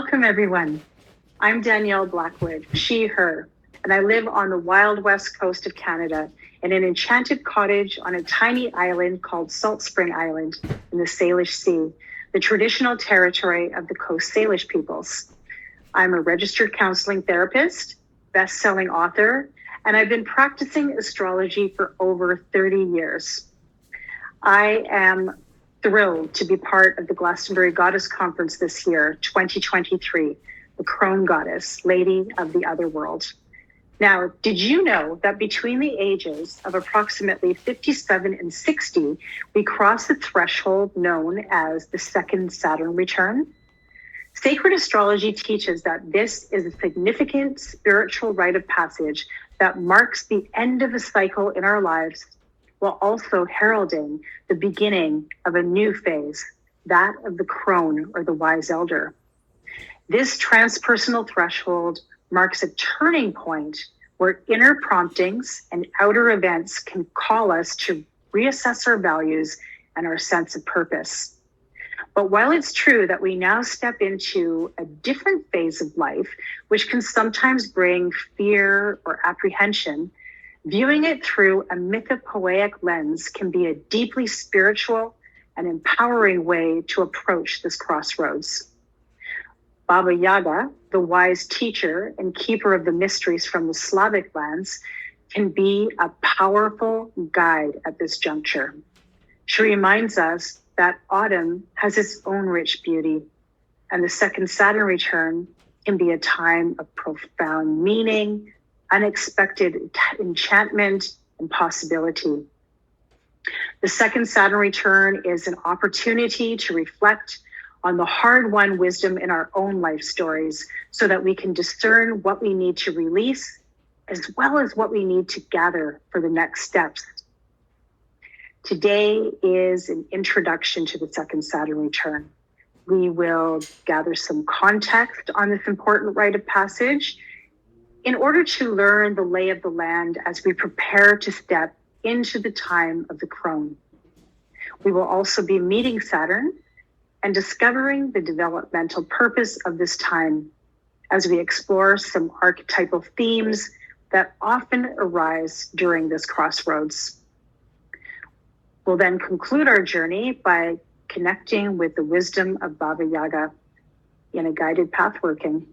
Welcome, everyone. I'm Danielle Blackwood, she, her, and I live on the wild west coast of Canada in an enchanted cottage on a tiny island called Salt Spring Island in the Salish Sea, the traditional territory of the Coast Salish peoples. I'm a registered counseling therapist, best-selling author, and I've been practicing astrology for over 30 years. I am thrilled to be part of the Glastonbury Goddess Conference this year, 2023, the Crone Goddess, Lady of the Otherworld. Now, did you know that between the ages of approximately 57 and 60, we cross the threshold known as the second Saturn return? Sacred Astrology teaches that this is a significant spiritual rite of passage that marks the end of a cycle in our lives, while also heralding the beginning of a new phase, that of the crone or the wise elder. This transpersonal threshold marks a turning point where inner promptings and outer events can call us to reassess our values and our sense of purpose. But while it's true that we now step into a different phase of life, which can sometimes bring fear or apprehension, viewing it through a mythopoeic lens can be a deeply spiritual and empowering way to approach this crossroads. Baba Yaga, the wise teacher and keeper of the mysteries from the Slavic lands, can be a powerful guide at this juncture. She reminds us that autumn has its own rich beauty, and the second Saturn return can be a time of profound meaning, unexpected enchantment, and possibility. The second Saturn return is an opportunity to reflect on the hard-won wisdom in our own life stories so that we can discern what we need to release as well as what we need to gather for the next steps. Today is an introduction to the second Saturn return. We will gather some context on this important rite of passage in order to learn the lay of the land as we prepare to step into the time of the crone. We will also be meeting Saturn and discovering the developmental purpose of this time as we explore some archetypal themes that often arise during this crossroads. We'll then conclude our journey by connecting with the wisdom of Baba Yaga in a guided path working.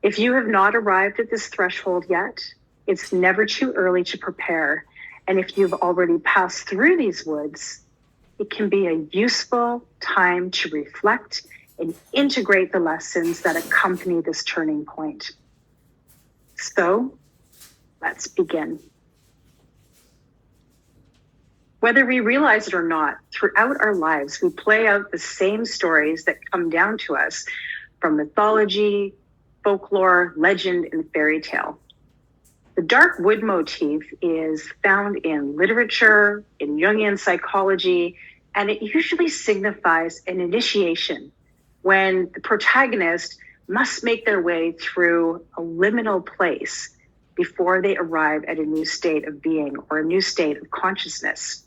If you have not arrived at this threshold yet, it's never too early to prepare. And if you've already passed through these woods, it can be a useful time to reflect and integrate the lessons that accompany this turning point. So, let's begin. Whether we realize it or not, throughout our lives, we play out the same stories that come down to us from mythology, folklore, legend, and fairy tale. The dark wood motif is found in literature, in Jungian psychology, and it usually signifies an initiation when the protagonist must make their way through a liminal place before they arrive at a new state of being or a new state of consciousness.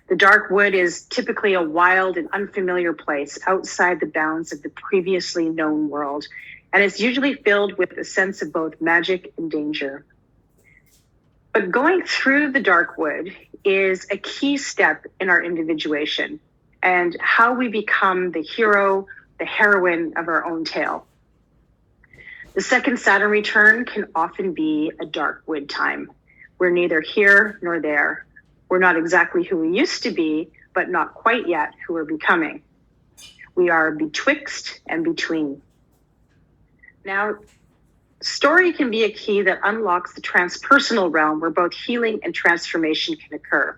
The dark wood is typically a wild and unfamiliar place outside the bounds of the previously known world, and it's usually filled with a sense of both magic and danger. But going through the dark wood is a key step in our individuation and how we become the hero, the heroine of our own tale. The second Saturn return can often be a dark wood time. We're neither here nor there. We're not exactly who we used to be, but not quite yet who we're becoming. We are betwixt and between. Now, story can be a key that unlocks the transpersonal realm where both healing and transformation can occur.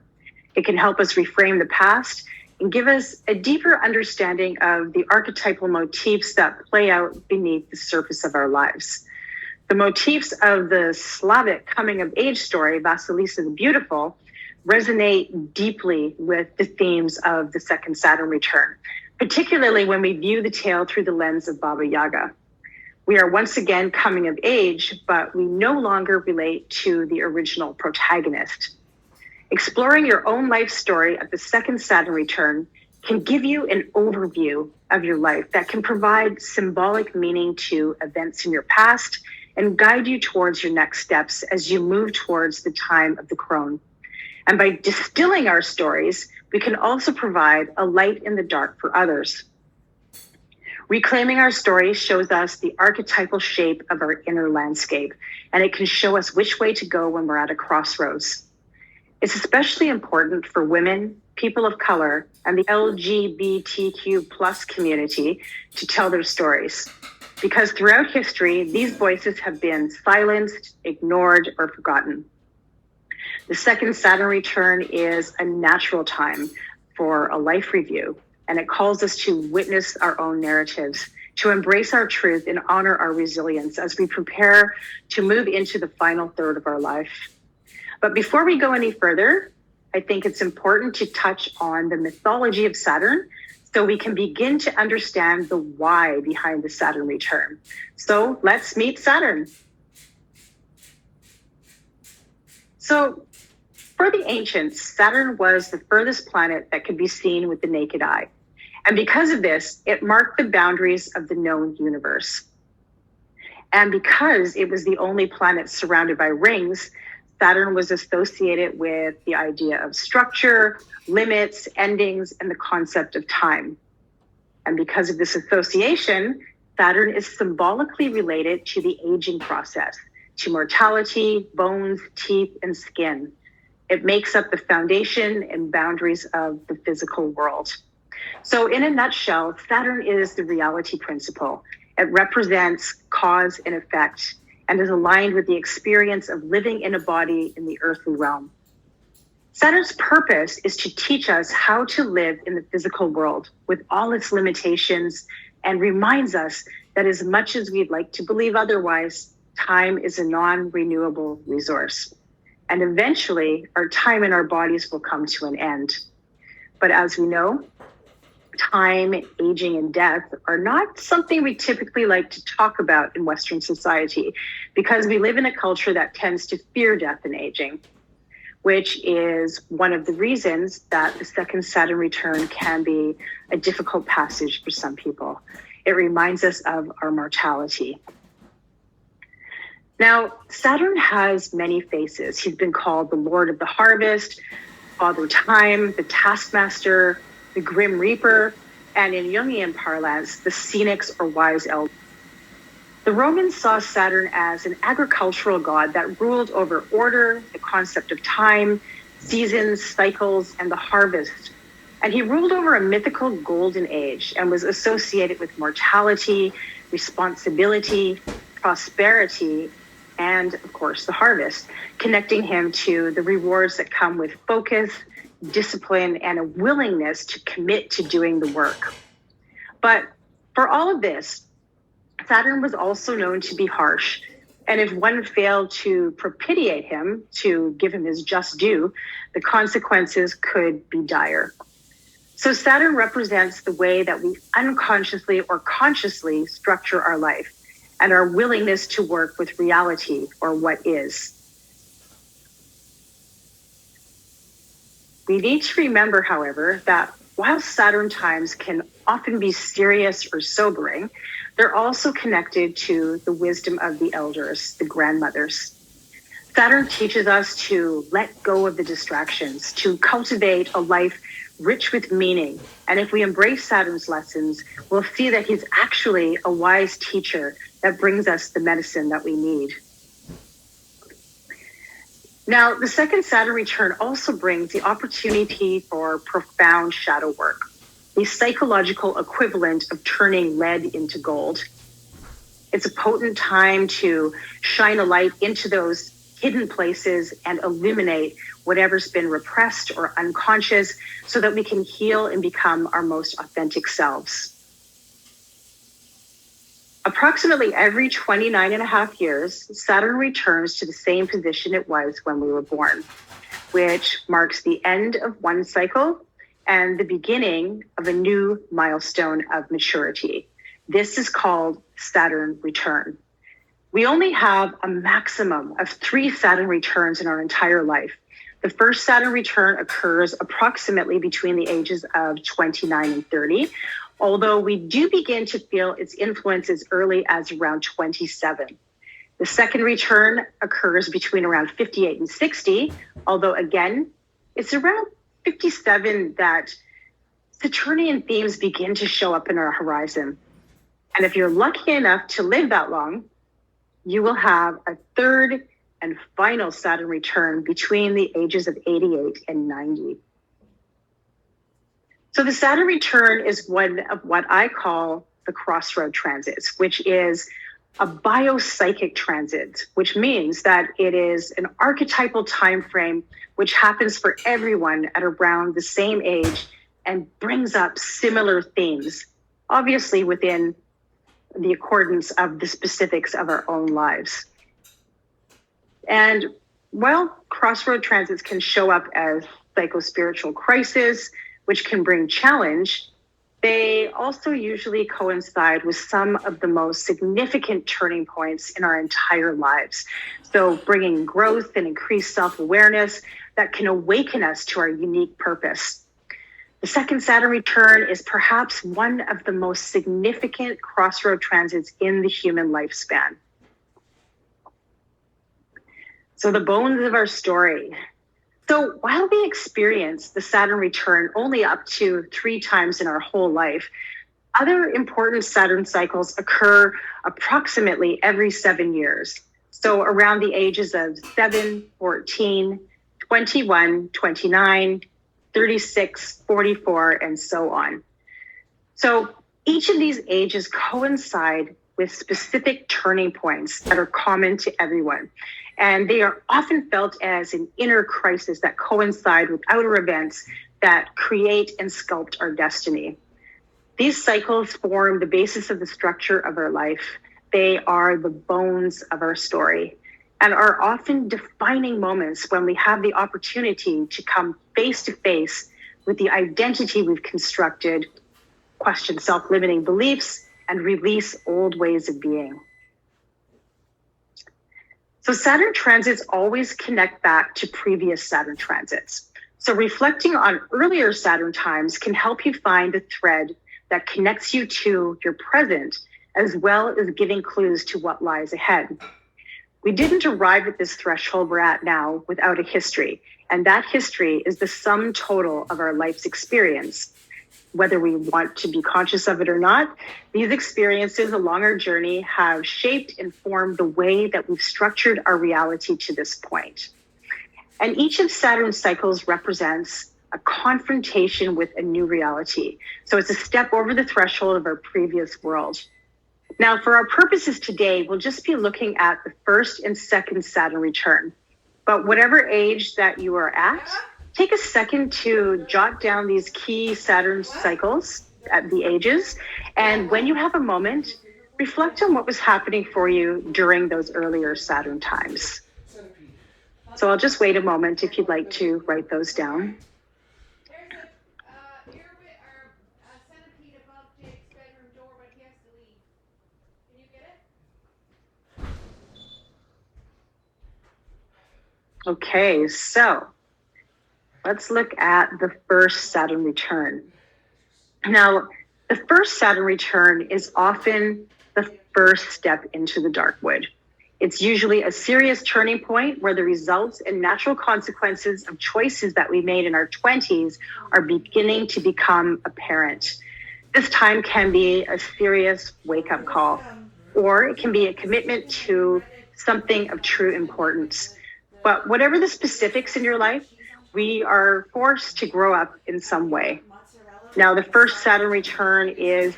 It can help us reframe the past and give us a deeper understanding of the archetypal motifs that play out beneath the surface of our lives. The motifs of the Slavic coming-of-age story, Vasilisa the Beautiful, resonate deeply with the themes of the second Saturn return, particularly when we view the tale through the lens of Baba Yaga. We are once again coming of age, but we no longer relate to the original protagonist. Exploring your own life story at the second Saturn return can give you an overview of your life that can provide symbolic meaning to events in your past and guide you towards your next steps as you move towards the time of the crone. And by distilling our stories, we can also provide a light in the dark for others. Reclaiming our stories shows us the archetypal shape of our inner landscape, and it can show us which way to go when we're at a crossroads. It's especially important for women, people of color, and the LGBTQ plus community to tell their stories, because throughout history, these voices have been silenced, ignored, or forgotten. The second Saturn return is a natural time for a life review, and it calls us to witness our own narratives, to embrace our truth and honor our resilience as we prepare to move into the final third of our life. But before we go any further, I think it's important to touch on the mythology of Saturn so we can begin to understand the why behind the Saturn return. So let's meet Saturn. So for the ancients, Saturn was the furthest planet that could be seen with the naked eye. And because of this, it marked the boundaries of the known universe. And because it was the only planet surrounded by rings, Saturn was associated with the idea of structure, limits, endings, and the concept of time. And because of this association, Saturn is symbolically related to the aging process, to mortality, bones, teeth, and skin. It makes up the foundation and boundaries of the physical world. So in a nutshell, Saturn is the reality principle. It represents cause and effect and is aligned with the experience of living in a body in the earthly realm. Saturn's purpose is to teach us how to live in the physical world with all its limitations and reminds us that as much as we'd like to believe otherwise, time is a non-renewable resource. And eventually, our time in our bodies will come to an end. But as we know, time, aging, and death are not something we typically like to talk about in Western society because we live in a culture that tends to fear death and aging, which is one of the reasons that the second Saturn return can be a difficult passage for some people. It reminds us of our mortality. Now, Saturn has many faces. He's been called the Lord of the Harvest, Father Time, the Taskmaster, the Grim Reaper, and in Jungian parlance, the Phoenix or Wise Elder. The Romans saw Saturn as an agricultural god that ruled over order, the concept of time, seasons, cycles, and the harvest. And he ruled over a mythical golden age and was associated with mortality, responsibility, prosperity, and of course the harvest, connecting him to the rewards that come with focus, discipline, and a willingness to commit to doing the work. But for all of this, Saturn was also known to be harsh. And if one failed to propitiate him, to give him his just due, the consequences could be dire. So Saturn represents the way that we unconsciously or consciously structure our life and our willingness to work with reality or what is. We need to remember, however, that while Saturn times can often be serious or sobering, they're also connected to the wisdom of the elders, the grandmothers. Saturn teaches us to let go of the distractions, to cultivate a life rich with meaning. And if we embrace Saturn's lessons, we'll see that he's actually a wise teacher that brings us the medicine that we need. Now, the second Saturn return also brings the opportunity for profound shadow work, the psychological equivalent of turning lead into gold. It's a potent time to shine a light into those hidden places and illuminate whatever's been repressed or unconscious so that we can heal and become our most authentic selves. Approximately every 29 and a half years, Saturn returns to the same position it was when we were born, which marks the end of one cycle and the beginning of a new milestone of maturity. This is called Saturn return. We only have a maximum of 3 Saturn returns in our entire life. The first Saturn return occurs approximately between the ages of 29 and 30, although we do begin to feel its influence as early as around 27. The second return occurs between around 58 and 60, although again, it's around 57 that Saturnian themes begin to show up in our horizon. And if you're lucky enough to live that long, you will have a third and final Saturn return between the ages of 88 and 90. So the Saturn return is one of what I call the crossroad transits, which is a biopsychic transit, which means that it is an archetypal time frame which happens for everyone at around the same age and brings up similar themes, obviously within the accordance of the specifics of our own lives. And while crossroad transits can show up as psychospiritual crisis, which can bring challenge, they also usually coincide with some of the most significant turning points in our entire lives. So bringing growth and increased self-awareness that can awaken us to our unique purpose. The second Saturn return is perhaps one of the most significant crossroad transits in the human lifespan. So the bones of our story. So while we experience the Saturn return only up to 3 times in our whole life, other important Saturn cycles occur approximately every 7 years. So around the ages of 7, 14, 21, 29, 36, 44, and so on. So each of these ages coincide with specific turning points that are common to everyone. And they are often felt as an inner crisis that coincide with outer events that create and sculpt our destiny. These cycles form the basis of the structure of our life. They are the bones of our story and are often defining moments when we have the opportunity to come face to face with the identity we've constructed, question self-limiting beliefs, and release old ways of being. So Saturn transits always connect back to previous Saturn transits. So reflecting on earlier Saturn times can help you find a thread that connects you to your present, as well as giving clues to what lies ahead. We didn't arrive at this threshold we're at now without a history, and that history is the sum total of our life's experience. Whether we want to be conscious of it or not, these experiences along our journey have shaped and formed the way that we've structured our reality to this point. And each of Saturn's cycles represents a confrontation with a new reality. So it's a step over the threshold of our previous world. Now, for our purposes today, we'll just be looking at the first and second Saturn return. But whatever age that you are at, take a second to jot down these key Saturn cycles at the ages. And when you have a moment, reflect on what was happening for you during those earlier Saturn times. So I'll just wait a moment if you'd like to write those down. Okay, so let's look at the first Saturn return. Now, the first Saturn return is often the first step into the dark wood. It's usually a serious turning point where the results and natural consequences of choices that we made in our 20s are beginning to become apparent. This time can be a serious wake-up call, or it can be a commitment to something of true importance. But whatever the specifics in your life, we are forced to grow up in some way. Now, the first Saturn return is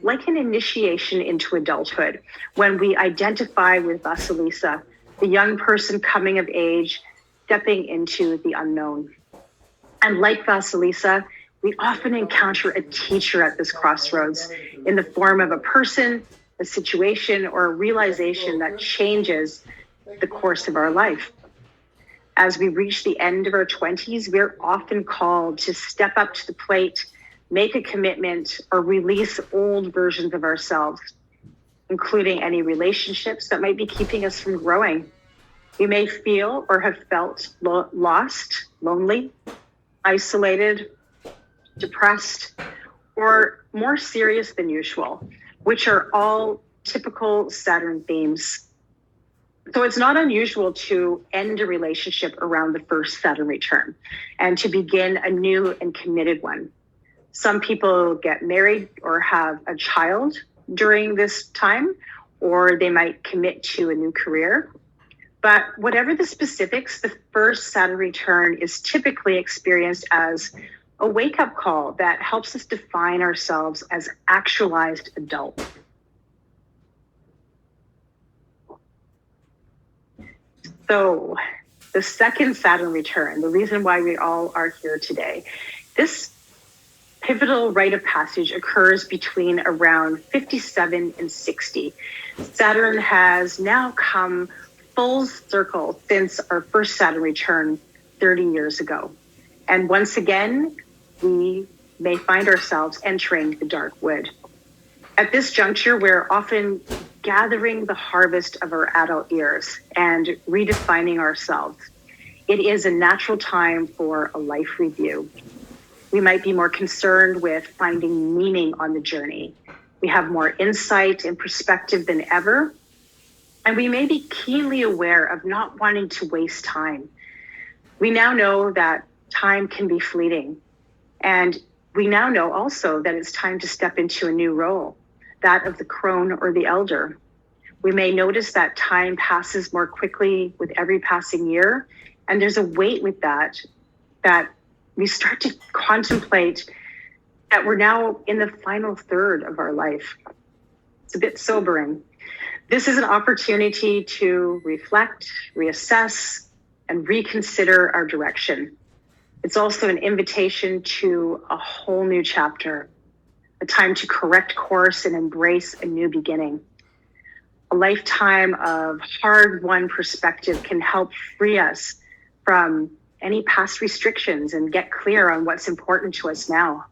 like an initiation into adulthood, when we identify with Vasilisa, the young person coming of age, stepping into the unknown. And like Vasilisa, we often encounter a teacher at this crossroads in the form of a person, a situation, or a realization that changes the course of our life. As we reach the end of our 20s, we're often called to step up to the plate, make a commitment, or release old versions of ourselves, including any relationships that might be keeping us from growing. We may feel or have felt lost, lonely, isolated, depressed, or more serious than usual, which are all typical Saturn themes. So it's not unusual to end a relationship around the first Saturn return and to begin a new and committed one. Some people get married or have a child during this time, or they might commit to a new career. But whatever the specifics, the first Saturn return is typically experienced as a wake-up call that helps us define ourselves as actualized adults. So the second Saturn return, the reason why we all are here today, this pivotal rite of passage occurs between around 57 and 60. Saturn has now come full circle since our first Saturn return 30 years ago. And once again, we may find ourselves entering the dark wood. At this juncture, we're often gathering the harvest of our adult years and redefining ourselves. It is a natural time for a life review. We might be more concerned with finding meaning on the journey. We have more insight and perspective than ever, and we may be keenly aware of not wanting to waste time. We now know that time can be fleeting, and we now know also that it's time to step into a new role, that of the crone or the elder. We may notice that time passes more quickly with every passing year, and there's a weight with that we start to contemplate that we're now in the final third of our life. It's a bit sobering. This is an opportunity to reflect, reassess, and reconsider our direction. It's also an invitation to a whole new chapter, a time to correct course and embrace a new beginning. A lifetime of hard-won perspective can help free us from any past restrictions and get clear on what's important to us now.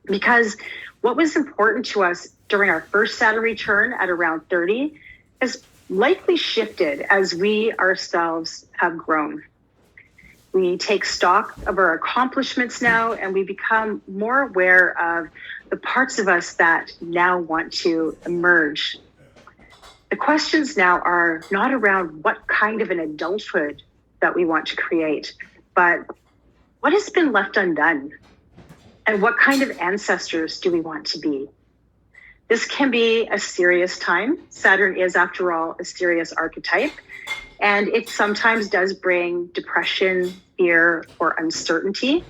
Because what was important to us during our first Saturn return at around 30 has likely shifted as we ourselves have grown. We take stock of our accomplishments now, and we become more aware of the parts of us that now want to emerge. The questions now are not around what kind of an adulthood that we want to create, but what has been left undone? And what kind of ancestors do we want to be? This can be a serious time. Saturn is, after all, a serious archetype, and it sometimes does bring depression, fear, or uncertainty.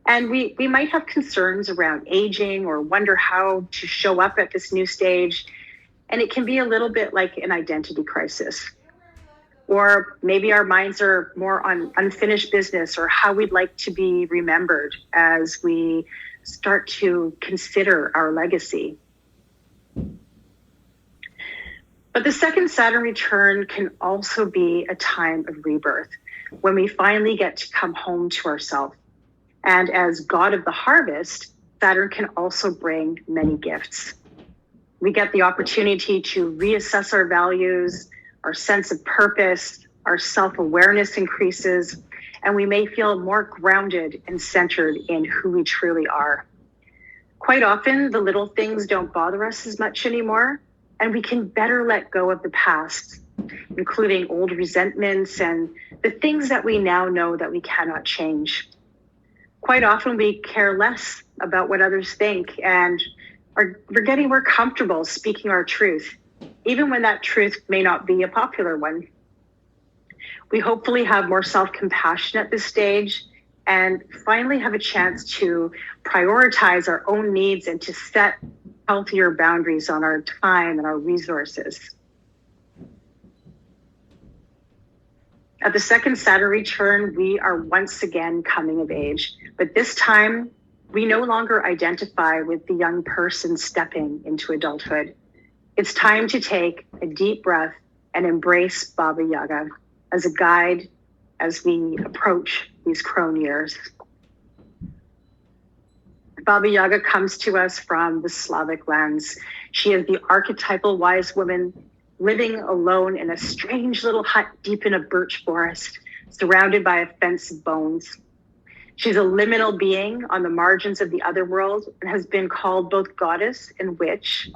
And we might have concerns around aging or wonder how to show up at this new stage. And it can be a little bit like an identity crisis. Or maybe our minds are more on unfinished business or how we'd like to be remembered as we start to consider our legacy. But the second Saturn return can also be a time of rebirth, when we finally get to come home to ourselves. And as god of the harvest, Saturn can also bring many gifts. We get the opportunity to reassess our values, our sense of purpose, our self-awareness increases, and we may feel more grounded and centered in who we truly are. Quite often, the little things don't bother us as much anymore, and we can better let go of the past, including old resentments and the things that we now know that we cannot change. Quite often, we care less about what others think, and we're getting more comfortable speaking our truth, even when that truth may not be a popular one. We hopefully have more self-compassion at this stage and finally have a chance to prioritize our own needs and to set healthier boundaries on our time and our resources. At the second Saturn return, we are once again coming of age, but this time we no longer identify with the young person stepping into adulthood. It's time to take a deep breath and embrace Baba Yaga as a guide as we approach these crone years. Baba Yaga comes to us from the Slavic lands. She is the archetypal wise woman living alone in a strange little hut deep in a birch forest, surrounded by a fence of bones. She's a liminal being on the margins of the other world and has been called both goddess and witch,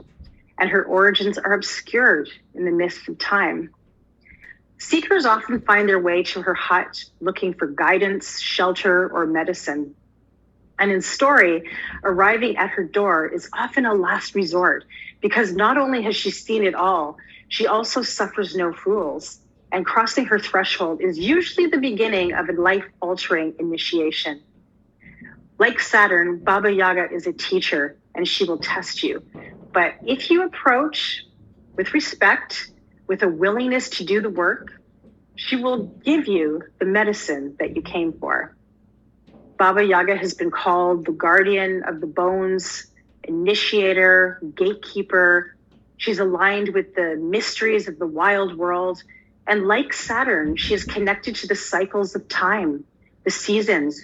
and her origins are obscured in the mists of time. Seekers often find their way to her hut looking for guidance, shelter, or medicine. And in story, arriving at her door is often a last resort because not only has she seen it all, she also suffers no fools. And crossing her threshold is usually the beginning of a life-altering initiation. Like Saturn, Baba Yaga is a teacher and she will test you. But if you approach with respect, with a willingness to do the work, she will give you the medicine that you came for. Baba Yaga has been called the guardian of the bones, initiator, gatekeeper. She's aligned with the mysteries of the wild world. And like Saturn, she is connected to the cycles of time, the seasons,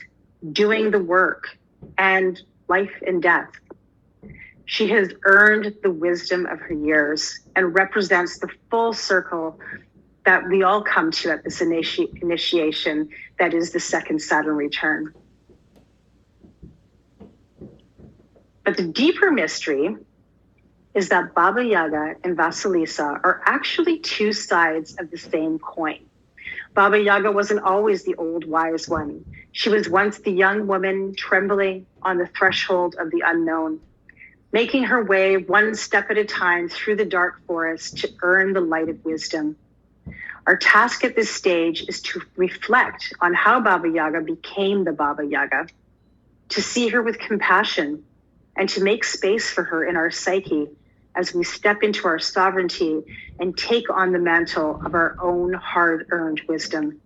doing the work, and life and death. She has earned the wisdom of her years and represents the full circle that we all come to at this initiation, that is the second Saturn return. But the deeper mystery is that Baba Yaga and Vasilisa are actually two sides of the same coin. Baba Yaga wasn't always the old wise one. She was once the young woman trembling on the threshold of the unknown, making her way one step at a time through the dark forest to earn the light of wisdom. Our task at this stage is to reflect on how Baba Yaga became the Baba Yaga, to see her with compassion, and to make space for her in our psyche as we step into our sovereignty and take on the mantle of our own hard-earned wisdom.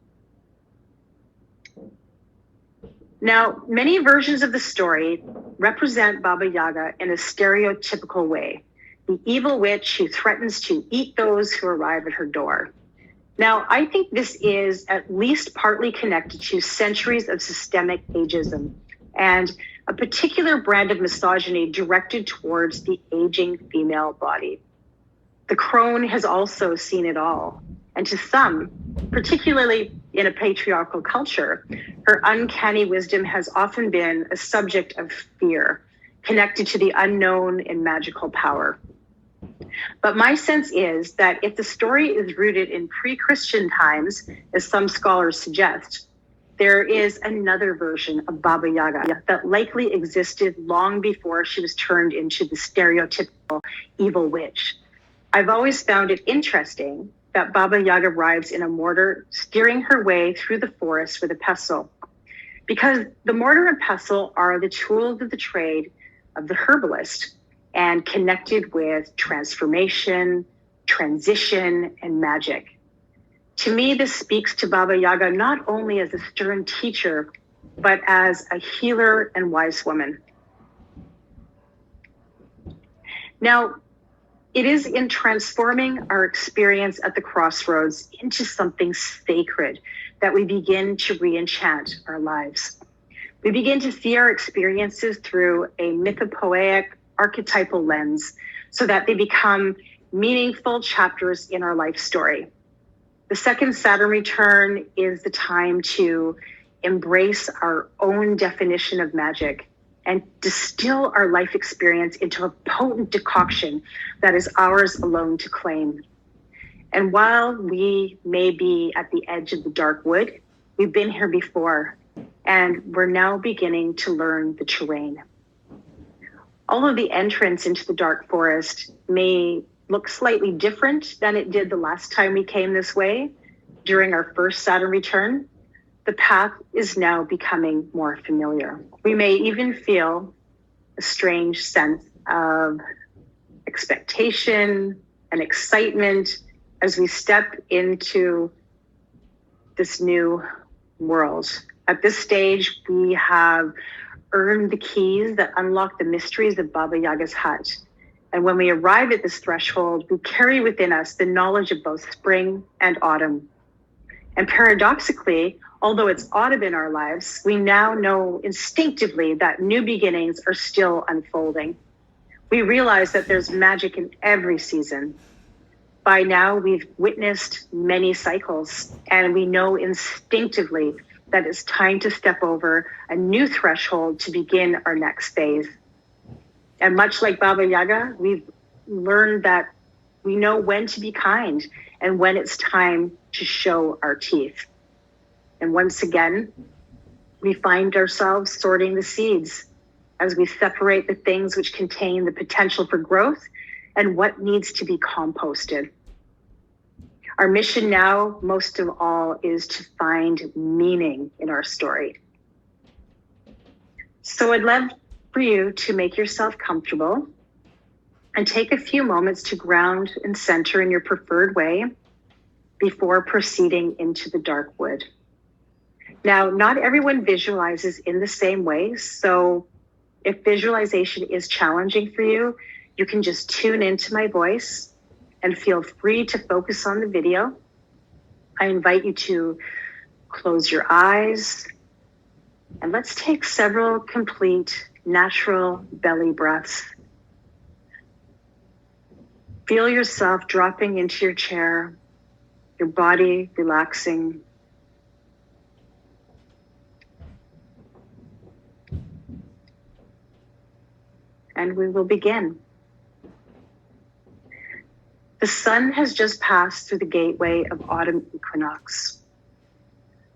Now, many versions of the story represent Baba Yaga in a stereotypical way, the evil witch who threatens to eat those who arrive at her door. Now, I think this is at least partly connected to centuries of systemic ageism and a particular brand of misogyny directed towards the aging female body. The crone has also seen it all. And to some, particularly in a patriarchal culture, her uncanny wisdom has often been a subject of fear, connected to the unknown and magical power. But my sense is that if the story is rooted in pre-Christian times, as some scholars suggest, there is another version of Baba Yaga that likely existed long before she was turned into the stereotypical evil witch. I've always found it interesting that Baba Yaga arrives in a mortar, steering her way through the forest with a pestle, because the mortar and pestle are the tools of the trade of the herbalist and connected with transformation, transition, and magic. To me, this speaks to Baba Yaga not only as a stern teacher, but as a healer and wise woman. Now, it is in transforming our experience at the crossroads into something sacred that we begin to re-enchant our lives. We begin to see our experiences through a mythopoeic, archetypal lens so that they become meaningful chapters in our life story. The second Saturn return is the time to embrace our own definition of magic and distill our life experience into a potent decoction that is ours alone to claim. And while we may be at the edge of the dark wood, we've been here before, and we're now beginning to learn the terrain. Although the entrance into the dark forest may look slightly different than it did the last time we came this way during our first Saturn return, the path is now becoming more familiar. We may even feel a strange sense of expectation and excitement as we step into this new world. At this stage, we have earned the keys that unlock the mysteries of Baba Yaga's hut. And when we arrive at this threshold, we carry within us the knowledge of both spring and autumn. And paradoxically, although it's autumn in our lives, we now know instinctively that new beginnings are still unfolding. We realize that there's magic in every season. By now, we've witnessed many cycles, and we know instinctively that it's time to step over a new threshold to begin our next phase. And much like Baba Yaga, we've learned that we know when to be kind and when it's time to show our teeth. And once again, we find ourselves sorting the seeds as we separate the things which contain the potential for growth and what needs to be composted. Our mission now, most of all, is to find meaning in our story. So I'd love for you to make yourself comfortable and take a few moments to ground and center in your preferred way before proceeding into the dark wood. Now, not everyone visualizes in the same way, so if visualization is challenging for you, you can just tune into my voice and feel free to focus on the video. I invite you to close your eyes and let's take several complete, natural belly breaths. Feel yourself dropping into your chair, your body relaxing. And we will begin. The sun has just passed through the gateway of autumn equinox,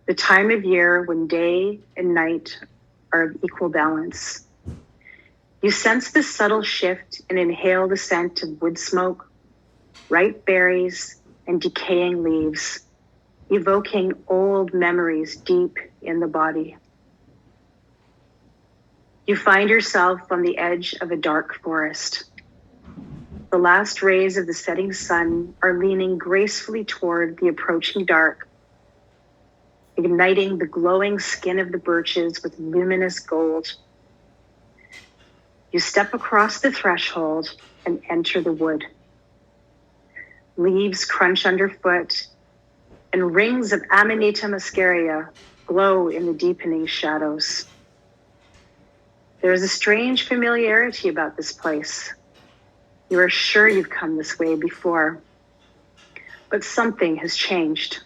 the time of year when day and night are of equal balance. You sense the subtle shift and inhale the scent of wood smoke, ripe berries, and decaying leaves, evoking old memories deep in the body. You find yourself on the edge of a dark forest. The last rays of the setting sun are leaning gracefully toward the approaching dark, igniting the glowing skin of the birches with luminous gold. You step across the threshold and enter the wood. Leaves crunch underfoot, and rings of Amanita muscaria glow in the deepening shadows. There is a strange familiarity about this place. You are sure you've come this way before, but something has changed.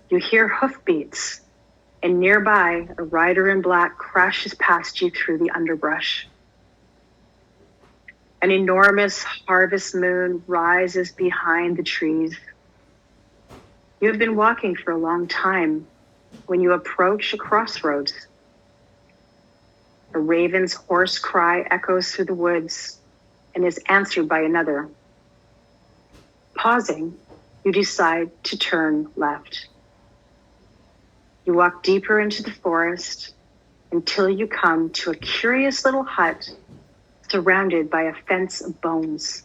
You hear hoofbeats, and nearby, a rider in black crashes past you through the underbrush. An enormous harvest moon rises behind the trees. You have been walking for a long time when you approach a crossroads. A raven's hoarse cry echoes through the woods and is answered by another. Pausing, you decide to turn left. You walk deeper into the forest until you come to a curious little hut surrounded by a fence of bones.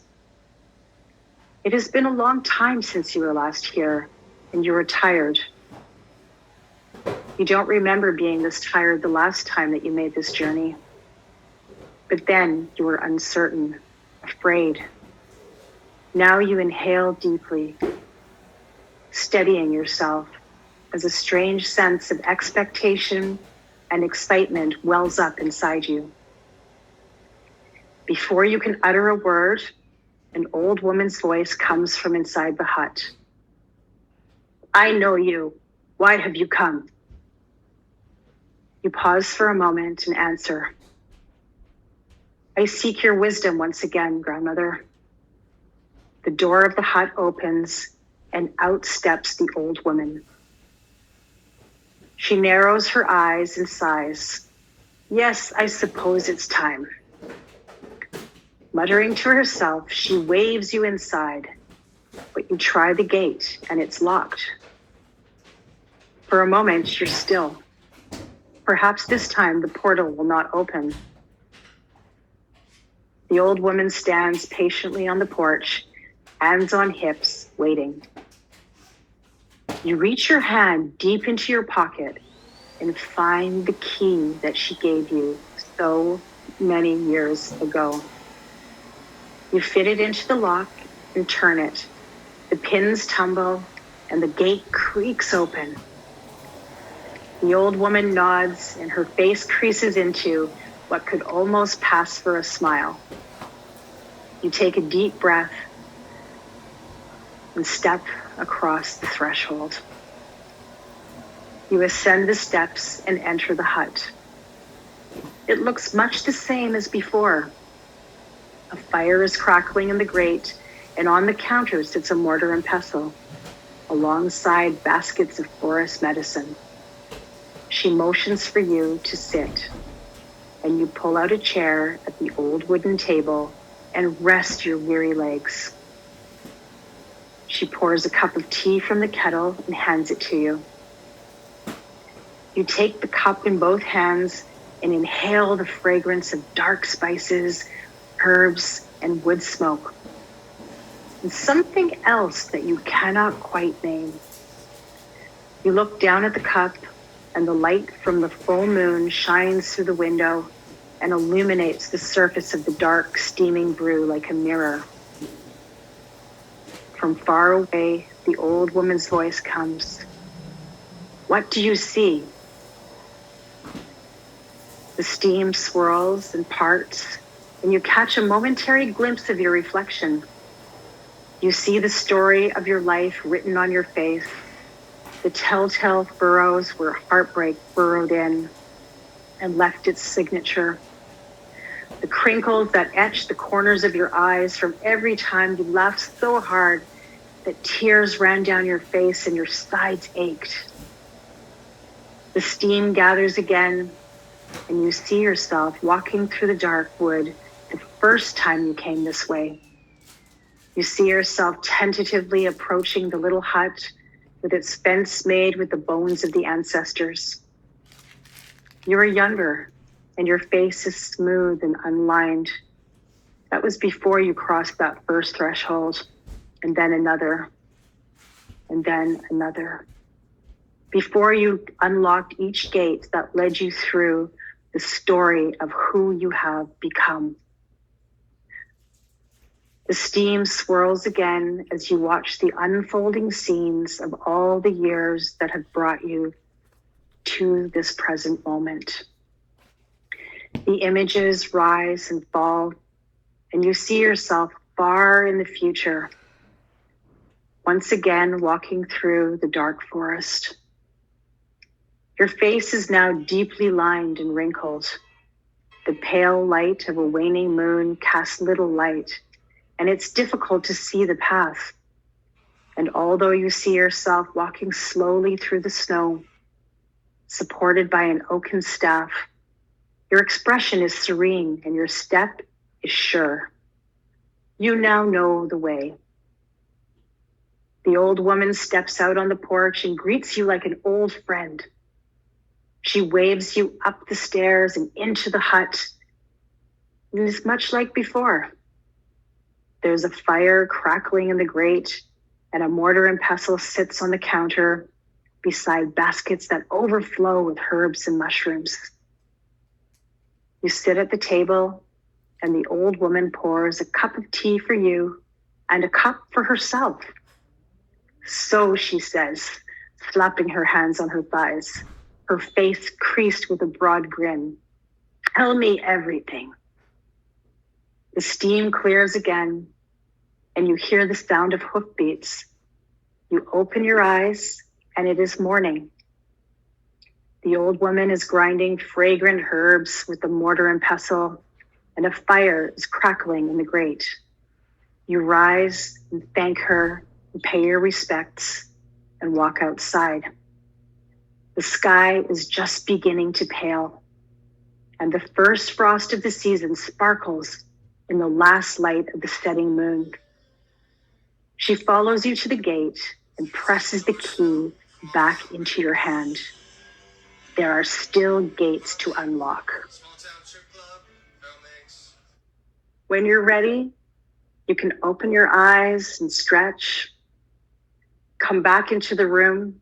It has been a long time since you were last here, and you were tired. You don't remember being this tired the last time that you made this journey. But then you were uncertain, afraid. Now you inhale deeply, steadying yourself as a strange sense of expectation and excitement wells up inside you. Before you can utter a word, an old woman's voice comes from inside the hut. I know you. Why have you come? You pause for a moment and answer. I seek your wisdom once again, grandmother. The door of the hut opens and out steps the old woman. She narrows her eyes and sighs. Yes, I suppose it's time. Muttering to herself, she waves you inside, but you try the gate and it's locked. For a moment, you're still. Perhaps this time the portal will not open. The old woman stands patiently on the porch, hands on hips, waiting. You reach your hand deep into your pocket and find the key that she gave you so many years ago. You fit it into the lock and turn it. The pins tumble and the gate creaks open. The old woman nods and her face creases into what could almost pass for a smile. You take a deep breath and step across the threshold. You ascend the steps and enter the hut. It looks much the same as before. A fire is crackling in the grate, and on the counter sits a mortar and pestle, alongside baskets of forest medicine. She motions for you to sit, and you pull out a chair at the old wooden table and rest your weary legs. She pours a cup of tea from the kettle and hands it to you. You take the cup in both hands and inhale the fragrance of dark spices, herbs, and wood smoke, and something else that you cannot quite name. You look down at the cup, and the light from the full moon shines through the window and illuminates the surface of the dark, steaming brew like a mirror. From far away, the old woman's voice comes. What do you see? The steam swirls and parts, and you catch a momentary glimpse of your reflection. You see the story of your life written on your face, the telltale furrows where heartbreak burrowed in and left its signature, the crinkles that etched the corners of your eyes from every time you laughed so hard that tears ran down your face and your sides ached. The steam gathers again, and you see yourself walking through the dark wood the first time you came this way. You see yourself tentatively approaching the little hut with its fence made with the bones of the ancestors. You are younger, and your face is smooth and unlined. That was before you crossed that first threshold, and then another, and then another. Before you unlocked each gate that led you through the story of who you have become. The steam swirls again as you watch the unfolding scenes of all the years that have brought you to this present moment. The images rise and fall, and you see yourself far in the future, once again walking through the dark forest. Your face is now deeply lined and wrinkled. The pale light of a waning moon casts little light, and it's difficult to see the path. And although you see yourself walking slowly through the snow, supported by an oaken staff, your expression is serene and your step is sure. You now know the way. The old woman steps out on the porch and greets you like an old friend. She waves you up the stairs and into the hut. It is much like before. There's a fire crackling in the grate, and a mortar and pestle sits on the counter beside baskets that overflow with herbs and mushrooms. You sit at the table, and the old woman pours a cup of tea for you and a cup for herself. So, she says, slapping her hands on her thighs, her face creased with a broad grin. Tell me everything. The steam clears again, and you hear the sound of hoofbeats. You open your eyes, and it is morning. The old woman is grinding fragrant herbs with a mortar and pestle, and a fire is crackling in the grate. You rise and thank her and pay your respects and walk outside. The sky is just beginning to pale, and the first frost of the season sparkles in the last light of the setting moon. She follows you to the gate and presses the key back into your hand. There are still gates to unlock. When you're ready, you can open your eyes and stretch. Come back into the room.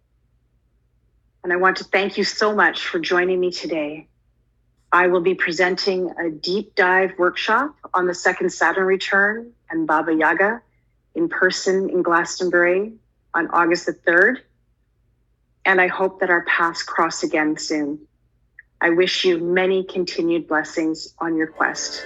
And I want to thank you so much for joining me today. I will be presenting a deep dive workshop on the second Saturn return and Baba Yaga in person in Glastonbury on August the 3rd. And I hope that our paths cross again soon. I wish you many continued blessings on your quest.